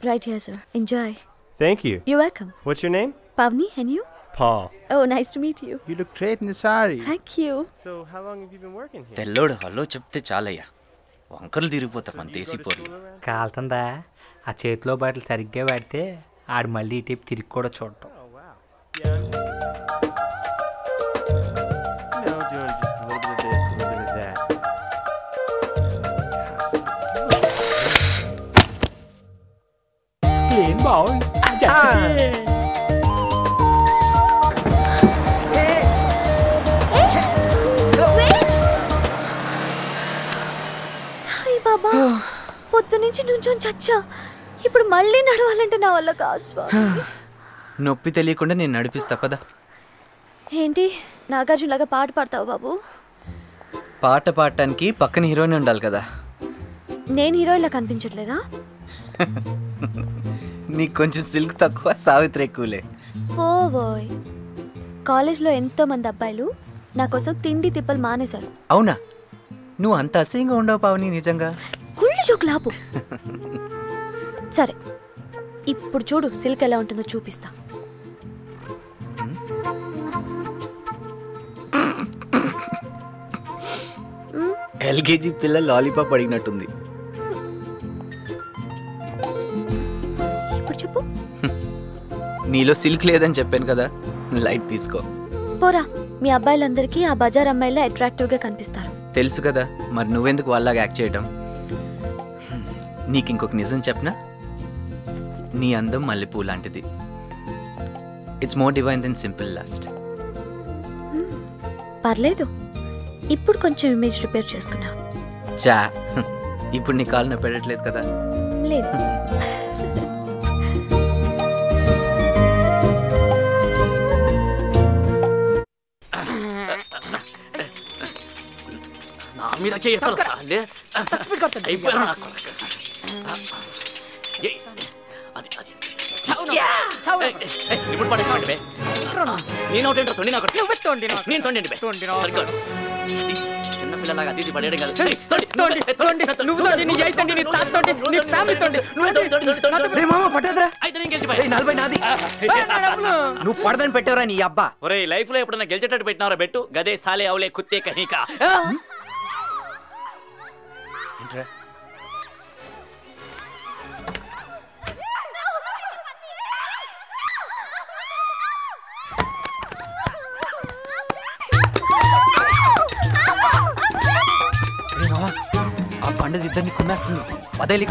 Right here, sir. Enjoy. Thank you. You're welcome. What's your name? Pavni, and you? Paul. Oh, nice to meet you. You look great in the sari. Thank you. So, how long have you been working here? తెల్లోడు hello చెప్తే చాలయ్యా వంకలు తిరిగిపోతారు మన దేశీ పోర్లు. కాలుతుందా ఆ చేతిలో bottle సరిగ్గా పెడితే ఆడు మళ్ళీ ఈ టైప్ తిరిగి కూడా చూడటం. Clean boy. సాయి బాబా పొద్దు నుంచి నుంచొని చచ్చా. ఇప్పుడు మళ్ళీ నడవాలంటే నా వల్ల కాదు స్వామి. నొప్పి తెలియకుండా నేను నడిపిస్తా పద. ఏంటి నాగార్జున లాగా పాట పాడతావు బాబు? పాట పాడటానికి పక్కన హీరోయిన్ ఉండాలి కదా. నేను హీరోయిన్లా కనిపించట్లేదా? నీకు కొంచెం సిల్క్ తక్కువ, సావిత్రి ఎక్కువలే. పోబోయ్, కాలేజ్లో ఎంతో మంది అబ్బాయిలు నా కోసం తిండి తిప్పలు మానేశారు. అవునా? నువ్వు అంత అసహ్యంగా ఉండవు పావని నిజంగా. కుళ్ళు జోకులు ఆపు. సరే ఇప్పుడు చూడు సిల్క్ ఎలా ఉంటుందో చూపిస్తా. ఎల్కేజీ పిల్ల లాలీపాప్ అడిగినట్టుంది. ఇప్పుడు చెప్పు. నీలో సిల్క్ లేదని చెప్పాను కదా, లైట్ తీసుకో. పోరా, మీ అబ్బాయిలందరికీ ఆ బజార్ అమ్మాయిలా అట్రాక్టివ్గా కనిపిస్తారు. తెలుసు కదా, మరి నువ్వెందుకు వాళ్ళగా యాక్ట్ చేయడం? నీకు ఇంకొక నిజం చెప్పనా? నీ అందం మల్లెపూ లాంటిది. It's more divine than simple lust. పర్లేదు, ఇప్పుడు కొంచెం ఇమేజ్ రిపేర్ చేసుకున్నా. చా, ఇప్పుడు నీ కాలు నొప్పి పెట్టట్లేదు కదా? లేదు. మీద చేస్తారు చిన్నపిల్లలాగా తీసి పడేయడం కాదు. నువ్వు పడదని పెట్టావురా నీ అబ్బా. ఒరే, లైఫ్ లో ఎప్పుడన్నా గెలిచేటట్టు పెట్టినారా బెట్టు? గదే సాలే అవులే కుత్తే కనీకా. ఆ పండుగ ఇద్దరిని కుమ్మేస్తుంది. పదేలి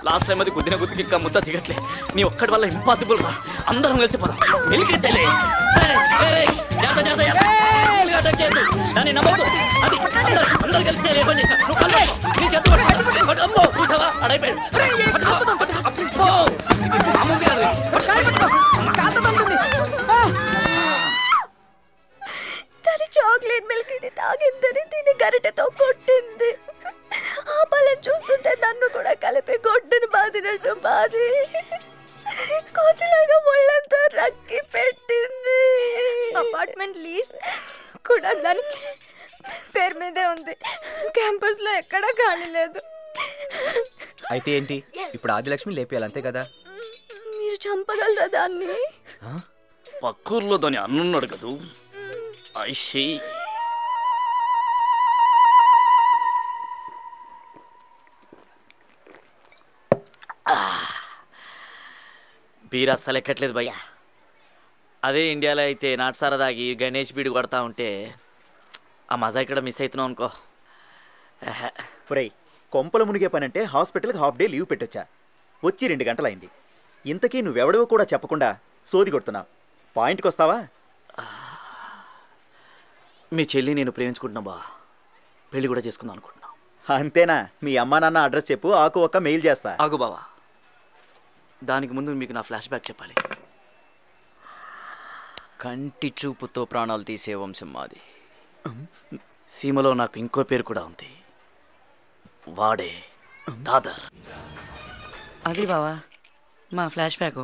లాస్ట్ టైం అది కుదిన గుద్దికి ఇంకా ముద్ద దిగట్లే. నీ ఒక్కడి వల్ల ఇంపాసిబుల్ రా. అందరం కలిసి పద. దాన్ని నమ్మదు. అది అందరూ కలిసి రేపని చేశారు. అడైపోయాడు. తను చాక్లెట్ మిల్క్ ఇది తాగిందని తిని గరిటెతో కొట్టింది. ఆ పళ్ళని చూస్తుంటే నన్ను కూడా కలిపి కొట్టుని బాదినట్టు బాది కోతిలాగా ఒళ్ళంతా రక్కి పెట్టింది. అపార్ట్మెంట్ లీజ్ కూడా దాని పేరు మీదే ఉంది. క్యాంపస్ లో ఎక్కడా ఖాళీ లేదు. అయితే ఏంటి ఇప్పుడు? ఆదిలక్ష్మి లేపేయాలి అంతే కదా? మీరు చంపగలరా దాన్ని? పక్కూర్లో దాని అన్నున్నాడు కదూ. ఐషి బీర్ అస్సలు ఎక్కట్లేదు భయ్యా. అదే ఇండియాలో అయితే నాటుసారా దాగి గణేష్ బీడు కొడతా ఉంటే ఆ మజా ఇక్కడ మిస్ అవుతున్నావు అనుకో. ఒరేయ్, కొంపల మునిగే పని అంటే హాస్పిటల్కి హాఫ్ డే లీవ్ పెట్టొచ్చా? వచ్చి 2 గంటలైంది. ఇంతకీ నువ్వెవడవో కూడా చెప్పకుండా సోది కొడుతున్నావు. పాయింట్కి వస్తావా? మీ చెల్లి నేను ప్రేమించుకుంటున్నా బా. పెళ్లి కూడా చేసుకుందాం అనుకుంటున్నా. అంతేనా? మీ అమ్మా నాన్న అడ్రస్ చెప్పు, ఆకు ఒక్క మెయిల్ చేస్తా. ఆగు బావా, దానికి ముందు మీకు నా ఫ్లాష్ బ్యాక్ చెప్పాలి. కంటి చూపుతో ప్రాణాలు తీసే వంశం మాది. సీమలో నాకు ఇంకో పేరు కూడా ఉంది. వాడే దాదర్. అది బావా మా ఫ్లాష్ బ్యాక్.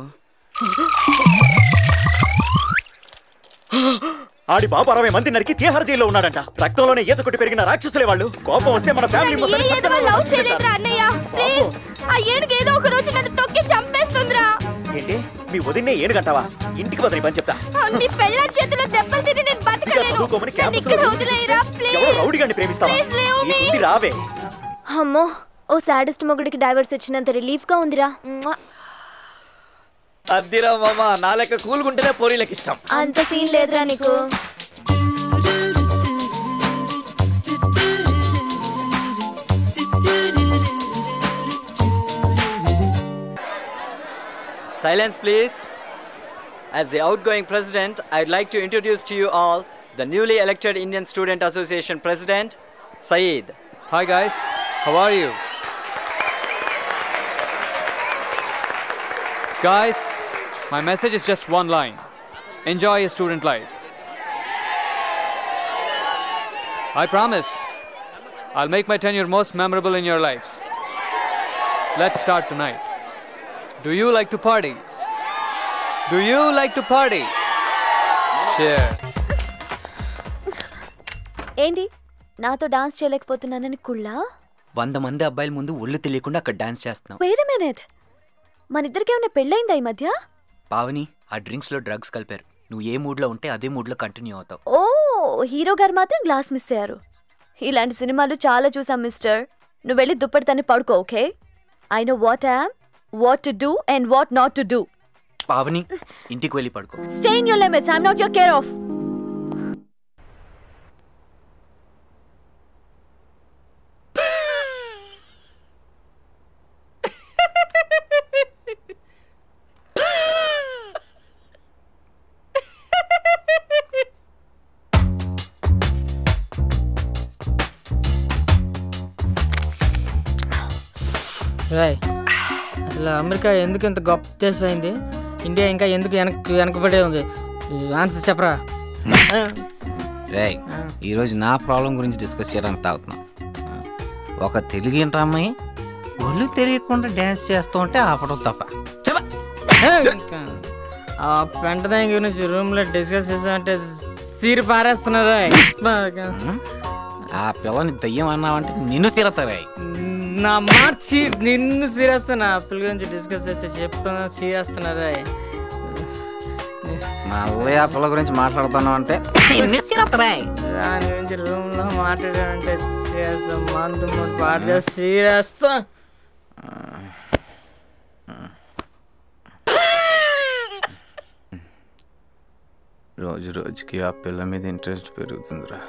ఆడి బాబు 60 మంది నరికి తీహార్ జైల్లో ఉన్నాడంట. రక్తంలోనే ఈత కొట్టి పెరిగిన రాక్షసులే వాళ్ళు. కోపం వస్తే మన ఫ్యామిలీ మొత్తం ఆ ఏనుగు ఏదో ఒక రోజు నన్ను తొక్కి చంపేస్తుందిరా. ఏంటి మీ వదిన్నే ఏనుగంటావా? ఇంటికి వదిలి పని చెప్తా. నీ పెళ్ళాం చేతిలో దెబ్బలు తిని నేను బతకలేను. నన్ను ఇక్కడ వదిలేయరా ప్లీజ్. ఎవరో రౌడీగాన్ని ప్రేమిస్తావా? ఏంటి రావే. అమ్మో, ఓ సాడెస్ట్ మొగుడికి డైవర్స్ వచ్చినంత రిలీఫ్ గా ఉందిరా. అద్దిరా మామ, నా లెక్క కూలుగుంటేనే పోరీలకు ఇష్టం. అంత సీన్ లేదురా నీకు. Silence, please. As the outgoing president, I'd like to introduce to you all the newly elected Indian Student Association President, Saeed. Hi guys, how are you? Guys, my message is just one line. Enjoy your student life. I promise, I'll make my tenure most memorable in your lives. Let's start tonight. Do you like to party? Do you like to party? Cheer. ఏంటి నాతో dance చేయలేకపోతున్నానని కుళ్ళా? 100 మంది అబ్బాయిల ముందు ఒళ్ళు తెలియకుండా అక్కడ dance చేస్తున్నాం. Wait a minute, మన ఇద్దరికి ఏమైనా పెళ్ళైందా ఈ మధ్య? పావని, ఆ డ్రింక్స్లో డ్రగ్స్ కలిపారు. నువ్వు ఏ మూడ్లో ఉంటే అదే మూడ్లో కంటిన్యూ అవుతావు. ఓ, హీరో గారు మాత్రం గ్లాస్ మిస్ అయ్యారు. ఇలాంటి సినిమాలు చాలా చూసాం మిస్టర్. నువ్వు వెళ్ళి దుప్పటి తన్ని పడుకో, okay? I know what I'm, what to do and what not to do. Pavani, ఇంటికి వెళ్ళి పడుకో. Stay in your limits. I'm not your care of. Rai, అసలు అమెరికా ఎందుకు ఇంత గొప్ప దేశం అయింది? ఇండియా ఇంకా ఎందుకు వెనకబడే ఉంది? ఆన్సర్ చెప్పరా. రాయ్, ఈరోజు నా ప్రాబ్లం గురించి డిస్కస్ చేయడానికి తాగుతున్నాం. ఒక తెలుగు ఇంటి అమ్మాయి ఒళ్ళు తెలియకుండా డ్యాన్స్ చేస్తూ ఉంటే ఆపడం తప్ప. ఆ పెంటదాని గురించి రూమ్లో డిస్కస్ చేసామంటే సీరి పారేస్తున్నారా? ఆ పిల్లని దయ్యం అన్నావంటే నిన్ను సిరతారా? నా మార్చి నిన్ను సీరేస్తున్నా. ఆ పిల్ల గురించి డిస్కస్ చేస్తే చెప్పిన సీరేస్తున్నారా? మళ్ళీ ఆ పిల్ల గురించి మాట్లాడుతున్నావు అంటే దాని గురించి రూమ్ లో మాట్లాడానంటే చేస్తా, మందు పాటు చేసి సీరేస్తా. రోజు రోజుకి ఆ పిల్ల మీద ఇంట్రెస్ట్ పెరుగుతుందిరా.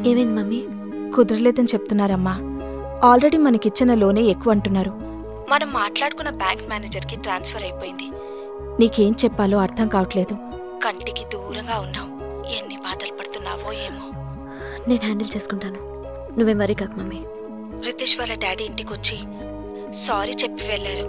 ఏమైంది మమ్మీ? కుదరలేదని చెప్తున్నారమ్మా. ఆల్రెడీ మనకిచ్చిన లోనే ఎక్కువ అంటున్నారు. మనం మాట్లాడుకున్న బ్యాంక్ మేనేజర్కి ట్రాన్స్ఫర్ అయిపోయింది. నీకేం చెప్పాలో అర్థం కావట్లేదు. కంటికి దూరంగా ఉన్నావు. ఎన్ని బాధలు పడుతున్నావో ఏమో. నేను హ్యాండిల్ చేసుకుంటాను, నువ్వేం వరీ కాకు మమ్మీ. రితేష్ వాళ్ళ డాడీ ఇంటికి వచ్చి సారీ చెప్పి వెళ్ళారు.